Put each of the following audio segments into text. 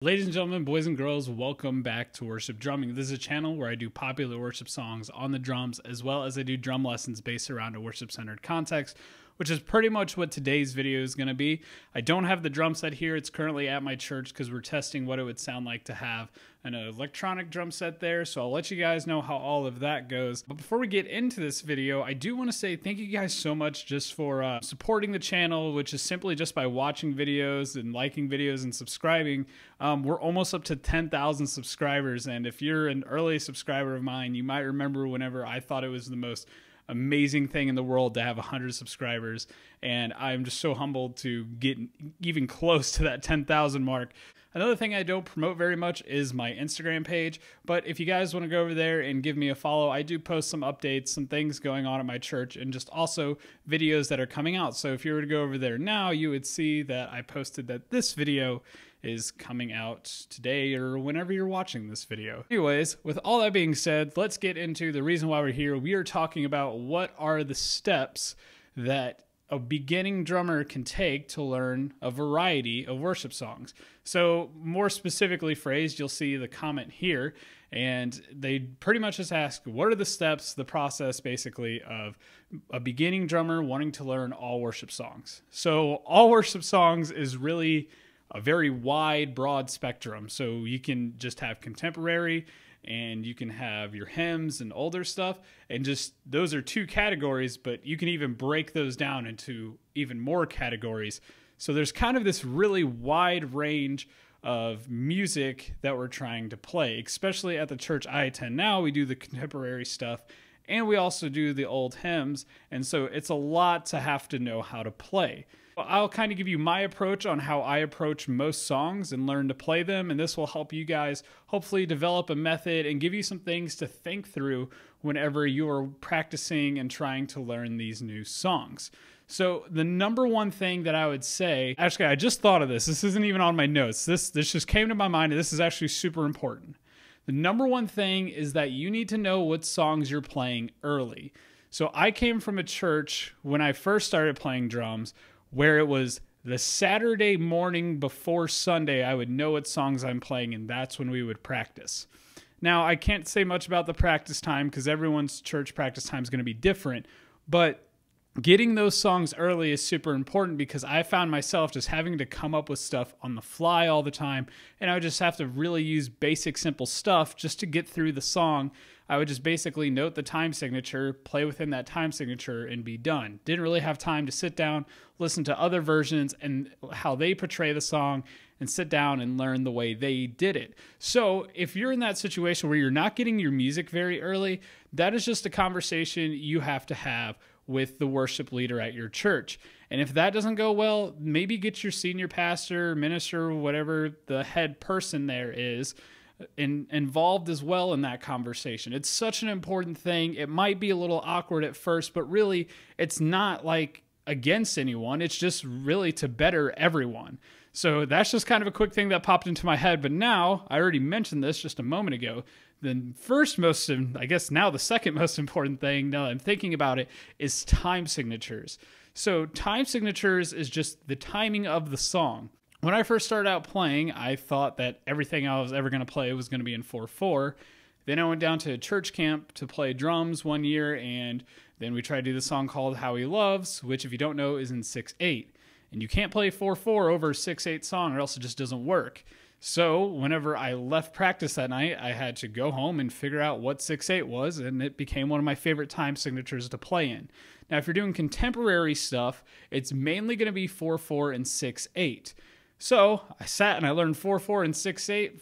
Ladies and gentlemen, boys and girls, welcome back to Worship Drumming. This is a channel where I do popular worship songs on the drums, as well as I do drum lessons based around a worship-centered context, which is pretty much what today's video is going to be. I don't have the drum set here. It's currently at my church because we're testing what it would sound like to have an electronic drum set there, so I'll let you guys know how all of that goes. But before we get into this video, I do want to say thank you guys so much just for supporting the channel, which is simply just by watching videos and liking videos and subscribing. We're almost up to 10,000 subscribers, and if you're an early subscriber of mine, you might remember whenever I thought it was the most amazing thing in the world to have 100 subscribers, and I'm just so humbled to get even close to that 10,000 mark. Another thing I don't promote very much is my Instagram page, but if you guys want to go over there and give me a follow, I do post some updates, some things going on at my church, and just also videos that are coming out. So if you were to go over there now, you would see that I posted that this video is coming out today or whenever you're watching this video. Anyways, with all that being said, let's get into the reason why we're here. We are talking about what are the steps that a beginning drummer can take to learn a variety of worship songs. So more specifically phrased, you'll see the comment here, and they pretty much just ask, what are the steps, the process basically of a beginning drummer wanting to learn all worship songs? So all worship songs is really a very wide, broad spectrum. So you can just have contemporary, and you can have your hymns and older stuff, and just those are two categories, but you can even break those down into even more categories. So there's kind of this really wide range of music that we're trying to play, especially at the church I attend now. We do the contemporary stuff, and we also do the old hymns, and so it's a lot to have to know how to play. I'll kind of give you my approach on how I approach most songs and learn to play them, and this will help you guys hopefully develop a method and give you some things to think through whenever you are practicing and trying to learn these new songs. So the number one thing that I would say, actually I just thought of this, this isn't even on my notes, this just came to my mind, and this is actually super important. The number one thing is that you need to know what songs you're playing early. So I came from a church when I first started playing drums where it was the Saturday morning before Sunday, I would know what songs I'm playing, and that's when we would practice. Now, I can't say much about the practice time because everyone's church practice time is going to be different, but getting those songs early is super important because I found myself just having to come up with stuff on the fly all the time, and I would just have to really use basic, simple stuff just to get through the song. I would just basically note the time signature, play within that time signature, and be done. Didn't really have time to sit down, listen to other versions and how they portray the song, and sit down and learn the way they did it. So if you're in that situation where you're not getting your music very early, that is just a conversation you have to have with the worship leader at your church. And if that doesn't go well, maybe get your senior pastor, minister, whatever the head person there is, involved as well in that conversation. It's such an important thing. It might be a little awkward at first, but really it's not like against anyone. It's just really to better everyone. So that's just kind of a quick thing that popped into my head. But now, I already mentioned this just a moment ago, the first most, I guess now the second most important thing, now that I'm thinking about it, is time signatures. So time signatures is just the timing of the song. When I first started out playing, I thought that everything I was ever going to play was going to be in 4/4. Then I went down to church camp to play drums one year, and then we tried to do the song called How He Loves, which if you don't know is in 6/8. And you can't play 4/4 over a 6/8 song or else it just doesn't work. So whenever I left practice that night, I had to go home and figure out what 6/8 was, and it became one of my favorite time signatures to play in. Now, if you're doing contemporary stuff, it's mainly going to be 4/4 and 6/8. So I sat and I learned 4/4 and 6/8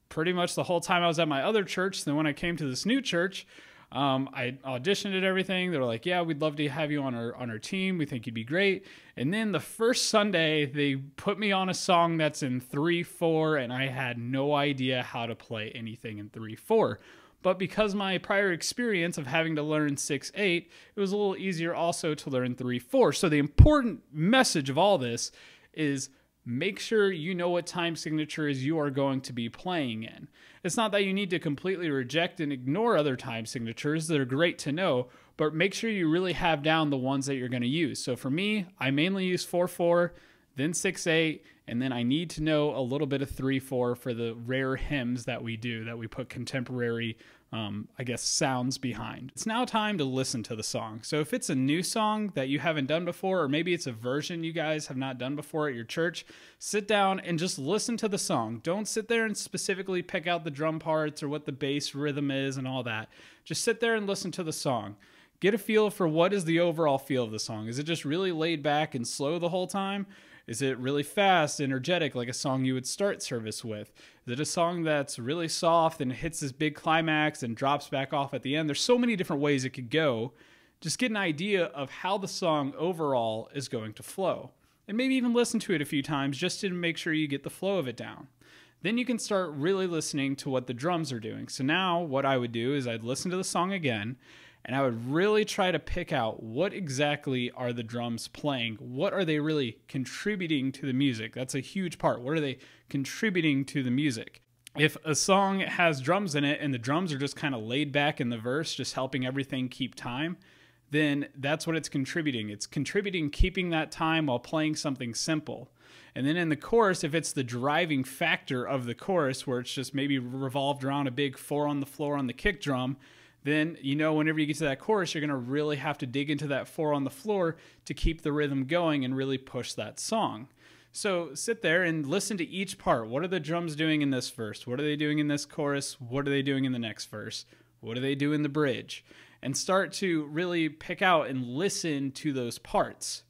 pretty much the whole time I was at my other church. Then when I came to this new church, I auditioned and everything. They were like, yeah, we'd love to have you on our team. We think you'd be great. And then the first Sunday, they put me on a song that's in 3/4, and I had no idea how to play anything in 3/4. But because my prior experience of having to learn 6/8, it was a little easier also to learn 3/4. So the important message of all this is make sure you know what time signatures you are going to be playing in. It's not that you need to completely reject and ignore other time signatures that are great to know, but make sure you really have down the ones that you're going to use. So for me, I mainly use 4/4. then 6/8, and then I need to know a little bit of 3/4 for the rare hymns that we do, that we put contemporary, I guess, sounds behind. It's now time to listen to the song. So if it's a new song that you haven't done before, or maybe it's a version you guys have not done before at your church, sit down and just listen to the song. Don't sit there and specifically pick out the drum parts or what the bass rhythm is and all that. Just sit there and listen to the song. Get a feel for what is the overall feel of the song. Is it just really laid back and slow the whole time? Is it really fast, energetic, like a song you would start service with? Is it a song that's really soft and hits this big climax and drops back off at the end? There's so many different ways it could go. Just get an idea of how the song overall is going to flow. And maybe even listen to it a few times just to make sure you get the flow of it down. Then you can start really listening to what the drums are doing. So now what I would do is I'd listen to the song again, and I would really try to pick out what exactly are the drums playing. What are they really contributing to the music? That's a huge part. What are they contributing to the music? If a song has drums in it and the drums are just kind of laid back in the verse, just helping everything keep time, then that's what it's contributing. It's contributing keeping that time while playing something simple. And then in the chorus, if it's the driving factor of the chorus, where it's just maybe revolved around a big 4 on the floor on the kick drum, then you know whenever you get to that chorus, you're going to really have to dig into that 4 on the floor to keep the rhythm going and really push that song. So sit there and listen to each part. What are the drums doing in this verse? What are they doing in this chorus? What are they doing in the next verse? What do they do in the bridge? And start to really pick out and listen to those parts.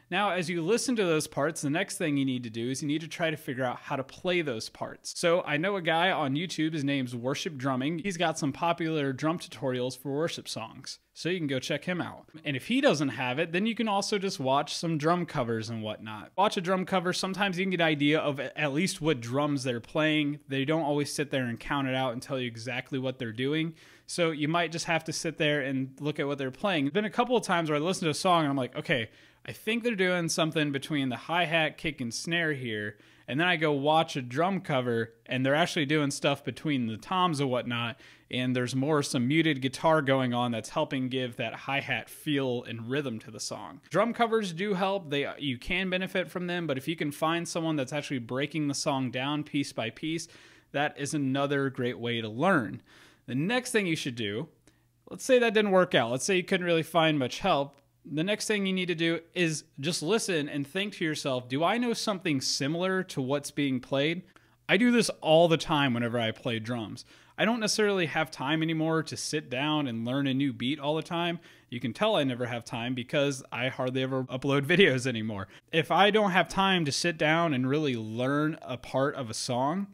Now, as you listen to those parts, the next thing you need to do is you need to try to figure out how to play those parts. So I know a guy on YouTube, his name's Worship Drumming. He's got some popular drum tutorials for worship songs, so you can go check him out. And if he doesn't have it, then you can also just watch some drum covers and whatnot. Watch a drum cover. Sometimes you can get an idea of at least what drums they're playing. They don't always sit there and count it out and tell you exactly what they're doing. So you might just have to sit there and look at what they're playing. There's been a couple of times where I listen to a song and I'm like, okay, I think they're doing something between the hi-hat, kick, and snare here. And then I go watch a drum cover and they're actually doing stuff between the toms and whatnot. And there's some muted guitar going on that's helping give that hi-hat feel and rhythm to the song. Drum covers do help. You can benefit from them, but if you can find someone that's actually breaking the song down piece by piece, that is another great way to learn. The next thing you should do, let's say that didn't work out. Let's say you couldn't really find much help. The next thing you need to do is just listen and think to yourself, do I know something similar to what's being played? I do this all the time whenever I play drums. I don't necessarily have time anymore to sit down and learn a new beat all the time. You can tell I never have time because I hardly ever upload videos anymore. If I don't have time to sit down and really learn a part of a song,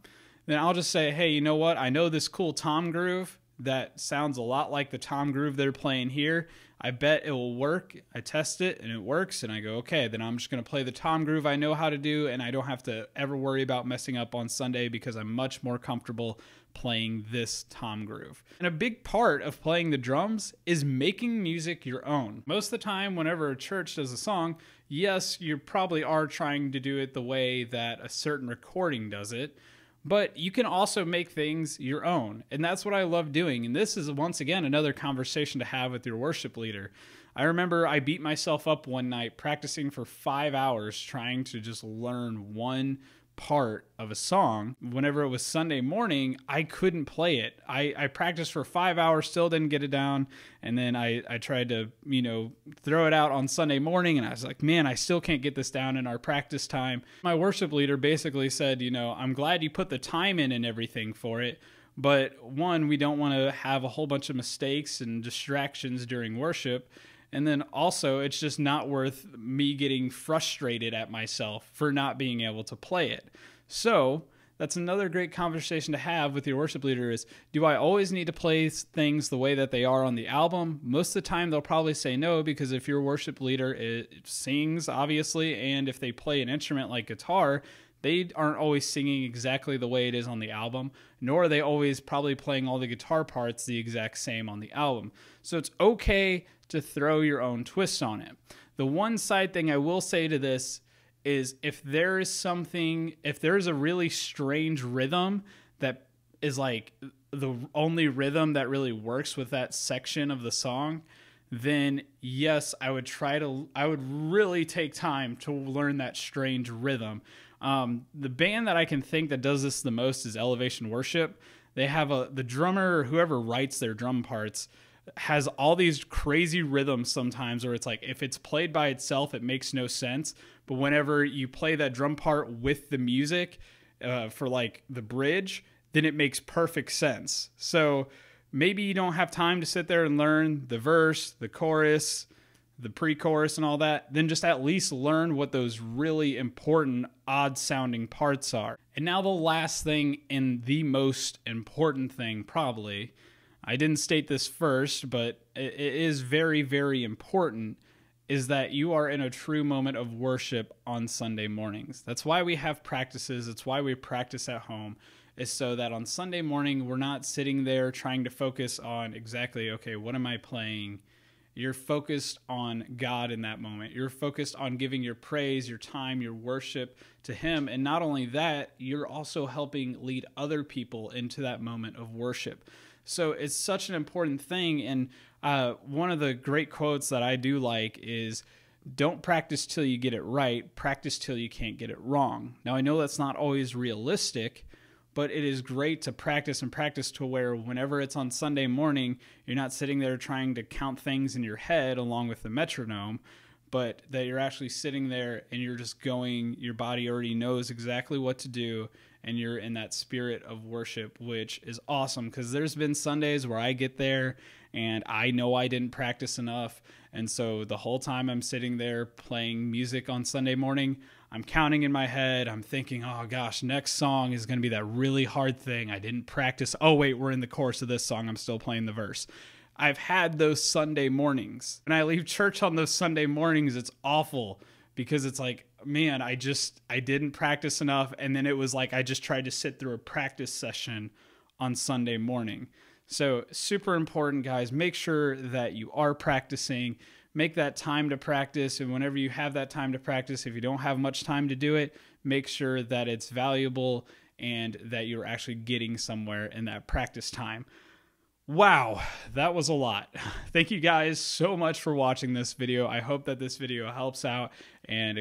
then I'll just say, hey, you know what? I know this cool tom groove that sounds a lot like the tom groove they're playing here. I bet it will work. I test it and it works, and I go, okay, then I'm just going to play the tom groove I know how to do, and I don't have to ever worry about messing up on Sunday because I'm much more comfortable playing this tom groove. And a big part of playing the drums is making music your own. Most of the time, whenever a church does a song, yes, you probably are trying to do it the way that a certain recording does it, but you can also make things your own. And that's what I love doing. And this is, once again, another conversation to have with your worship leader. I remember I beat myself up one night practicing for 5 hours trying to just learn one part of a song. Whenever it was Sunday morning, I couldn't play it. I practiced for 5 hours, still didn't get it down. And then I tried to, throw it out on Sunday morning. And I was like, man, I still can't get this down in our practice time. My worship leader basically said, I'm glad you put the time in and everything for it. But one, we don't want to have a whole bunch of mistakes and distractions during worship. And then also, it's just not worth me getting frustrated at myself for not being able to play it. So that's another great conversation to have with your worship leader is, do I always need to play things the way that they are on the album? Most of the time, they'll probably say no, because if your worship leader sings, obviously, and if they play an instrument like guitar, they aren't always singing exactly the way it is on the album, nor are they always probably playing all the guitar parts the exact same on the album. So it's okay to throw your own twists on it. The one side thing I will say to this is if there is a really strange rhythm that is like the only rhythm that really works with that section of the song, then yes, I would really take time to learn that strange rhythm. The band that I can think that does this the most is Elevation Worship. They have the drummer, or whoever writes their drum parts, has all these crazy rhythms sometimes where it's like if it's played by itself, it makes no sense. But whenever you play that drum part with the music for like the bridge, then it makes perfect sense. So maybe you don't have time to sit there and learn the verse, the chorus, the pre-chorus and all that, then just at least learn what those really important odd sounding parts are. And now the last thing, and the most important thing probably, I didn't state this first, but it is very, very important, is that you are in a true moment of worship on Sunday mornings. That's why we have practices. It's why we practice at home, is so that on Sunday morning, we're not sitting there trying to focus on exactly, okay, what am I playing? You're focused on God in that moment. You're focused on giving your praise, your time, your worship to Him. And not only that, you're also helping lead other people into that moment of worship. So it's such an important thing. And one of the great quotes that I do like is, don't practice till you get it right, practice till you can't get it wrong. Now, I know that's not always realistic, but it is great to practice and practice to where whenever it's on Sunday morning, you're not sitting there trying to count things in your head along with the metronome, but that you're actually sitting there and you're just going, your body already knows exactly what to do, and you're in that spirit of worship, which is awesome, because there's been Sundays where I get there and I know I didn't practice enough. And so the whole time I'm sitting there playing music on Sunday morning, I'm counting in my head. I'm thinking, oh gosh, next song is going to be that really hard thing I didn't practice. Oh wait, we're in the chorus of this song. I'm still playing the verse. I've had those Sunday mornings. And I leave church on those Sunday mornings. It's awful, because it's like, man, I didn't practice enough. And then it was like I just tried to sit through a practice session on Sunday morning. So super important, guys. Make sure that you are practicing. Make that time to practice. And whenever you have that time to practice, if you don't have much time to do it, make sure that it's valuable and that you're actually getting somewhere in that practice time. Wow, that was a lot. Thank you guys so much for watching this video. I hope that this video helps out, and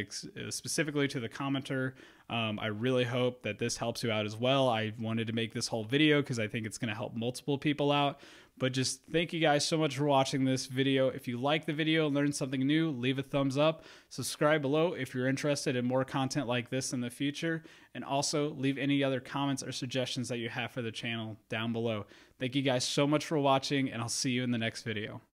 specifically to the commenter, I really hope that this helps you out as well. I wanted to make this whole video because I think it's going to help multiple people out. But just thank you guys so much for watching this video. If you like the video and learned something new, leave a thumbs up. Subscribe below if you're interested in more content like this in the future. And also leave any other comments or suggestions that you have for the channel down below. Thank you guys so much for watching, and I'll see you in the next video.